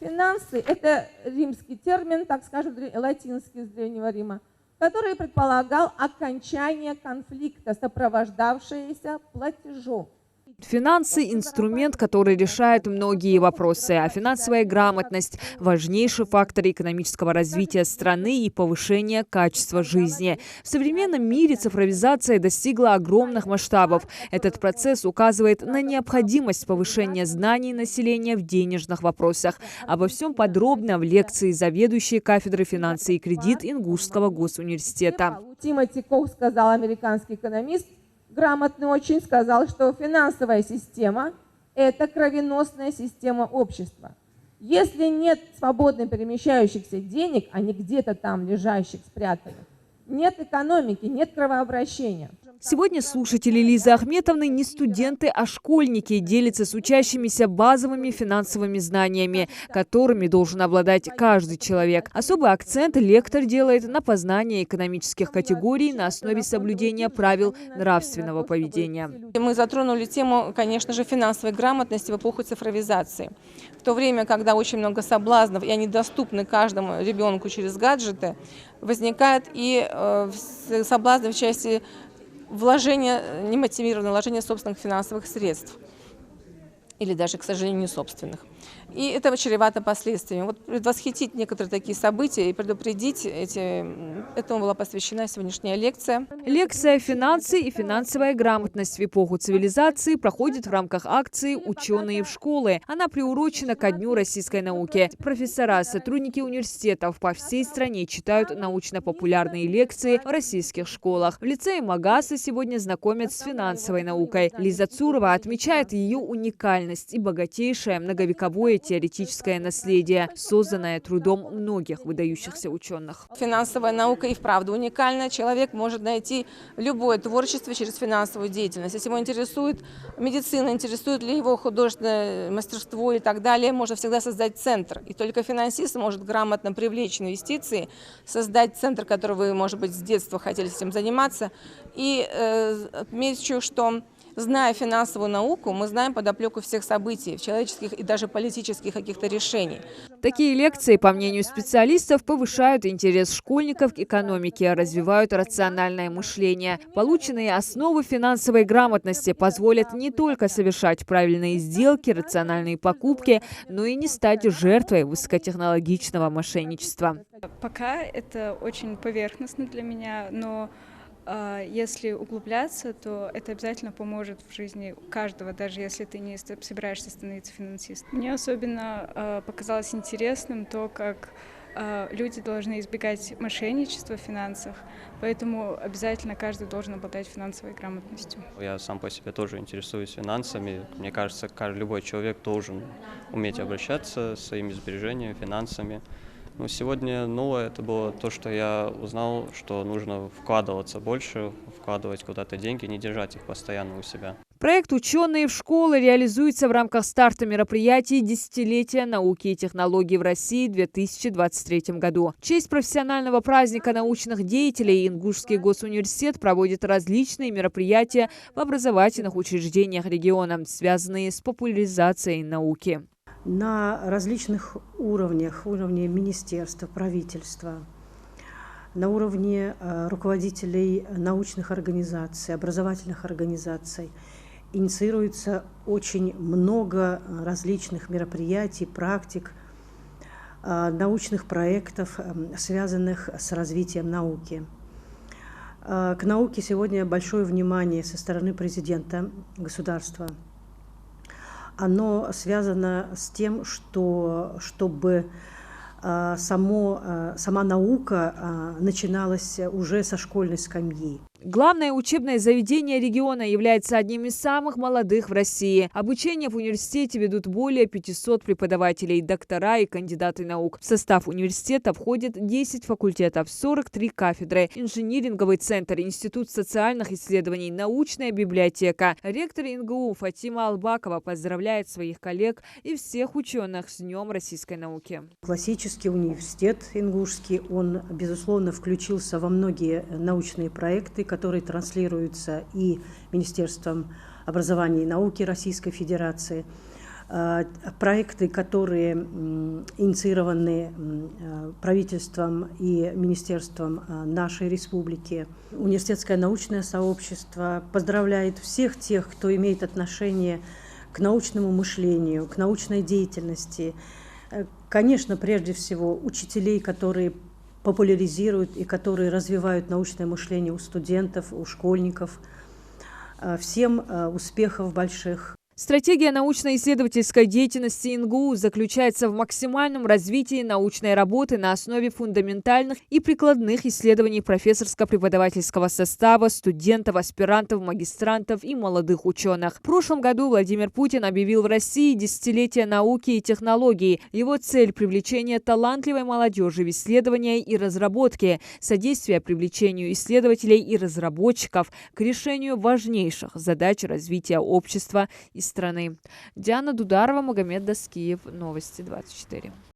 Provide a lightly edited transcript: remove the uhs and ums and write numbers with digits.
Финансы – это римский термин, так скажем, латинский из Древнего Рима, который предполагал окончание конфликта, сопровождавшееся платежом. Финансы – инструмент, который решает многие вопросы, а финансовая грамотность – важнейший фактор экономического развития страны и повышения качества жизни. В современном мире цифровизация достигла огромных масштабов. Этот процесс указывает на необходимость повышения знаний населения в денежных вопросах. Обо всем подробно в лекции заведующей кафедры финансы и кредит Ингушского госуниверситета. Тимоти Кох сказал, американский экономист, грамотный очень, сказал, что финансовая система – это кровеносная система общества. Если нет свободно перемещающихся денег, а не где-то там лежащих, спрятанных, нет экономики, нет кровообращения. Сегодня слушатели Лизы Ахметовны не студенты, а школьники, делятся с учащимися базовыми финансовыми знаниями, которыми должен обладать каждый человек. Особый акцент лектор делает на познание экономических категорий на основе соблюдения правил нравственного поведения. Мы затронули тему, конечно же, финансовой грамотности в эпоху цифровизации. В то время, когда очень много соблазнов, и они доступны каждому ребенку через гаджеты, возникает и соблазны в части вложения, немотивированного вложения собственных финансовых средств. Или даже, к сожалению, не собственных. И это чревато последствиями. Вот предвосхитить некоторые такие события и предупредить этому была посвящена сегодняшняя лекция. Лекция «Финансы и финансовая грамотность в эпоху цивилизации» проходит в рамках акции «Ученые в школы». Она приурочена ко Дню российской науки. Профессора, сотрудники университетов по всей стране читают научно-популярные лекции в российских школах. В лицее МАГАСа сегодня знакомят с финансовой наукой. Лиза Цурова отмечает ее уникальность и богатейшее многовековое теоретическое наследие, созданное трудом многих выдающихся ученых. Финансовая наука и вправду уникальна. Человек может найти любое творчество через финансовую деятельность. Если его интересует медицина, интересует ли его художественное мастерство и так далее, можно всегда создать центр. И только финансист может грамотно привлечь инвестиции, создать центр, который вы, может быть, с детства хотели этим заниматься. И отмечу, что зная финансовую науку, мы знаем подоплеку всех событий, человеческих и даже политических каких-то решений. Такие лекции, по мнению специалистов, повышают интерес школьников к экономике, развивают рациональное мышление. Полученные основы финансовой грамотности позволят не только совершать правильные сделки, рациональные покупки, но и не стать жертвой высокотехнологичного мошенничества. Пока это очень поверхностно для меня, но если углубляться, то это обязательно поможет в жизни каждого, даже если ты не собираешься становиться финансистом. Мне особенно показалось интересным то, как люди должны избегать мошенничества в финансах, поэтому обязательно каждый должен обладать финансовой грамотностью. Я сам по себе тоже интересуюсь финансами. Мне кажется, любой человек должен уметь обращаться со своими сбережениями, финансами. Но сегодня новое это было то, что я узнал, что нужно вкладываться больше, вкладывать куда-то деньги, не держать их постоянно у себя. Проект «Ученые в школы» реализуется в рамках старта мероприятий «Десятилетия науки и технологий в России» в 2023 году. В честь профессионального праздника научных деятелей Ингушский госуниверситет проводит различные мероприятия в образовательных учреждениях региона, связанные с популяризацией науки. На различных уровнях, уровне министерства, правительства, на уровне руководителей научных организаций, образовательных организаций инициируется очень много различных мероприятий, практик, научных проектов, связанных с развитием науки. К науке сегодня большое внимание со стороны президента государства. Оно связано с тем, чтобы сама наука начиналась уже со школьной скамьи. Главное учебное заведение региона является одним из самых молодых в России. Обучение в университете ведут более 500 преподавателей, доктора и кандидаты наук. В состав университета входит 10 факультетов, 43 кафедры, инжиниринговый центр, институт социальных исследований, научная библиотека. Ректор ИНГУ Фатима Албакова поздравляет своих коллег и всех ученых с Днем российской науки. Классический университет ингушский, он, безусловно, включился во многие научные проекты, которые транслируются и Министерством образования и науки Российской Федерации. проекты, которые инициированы правительством и министерством нашей республики. Университетское научное сообщество поздравляет всех тех, кто имеет отношение к научному мышлению, к научной деятельности. Конечно, прежде всего, учителей, которые популяризируют и которые развивают научное мышление у студентов, у школьников. Всем успехов больших! Стратегия научно-исследовательской деятельности НГУ заключается в максимальном развитии научной работы на основе фундаментальных и прикладных исследований профессорско-преподавательского состава, студентов, аспирантов, магистрантов и молодых ученых. В прошлом году Владимир Путин объявил в России десятилетие науки и технологий. Его цель – привлечение талантливой молодежи в исследования и разработки, содействие привлечению исследователей и разработчиков к решению важнейших задач развития общества и страны. Диана Дударова, Магомед Даскиев. Новости 24.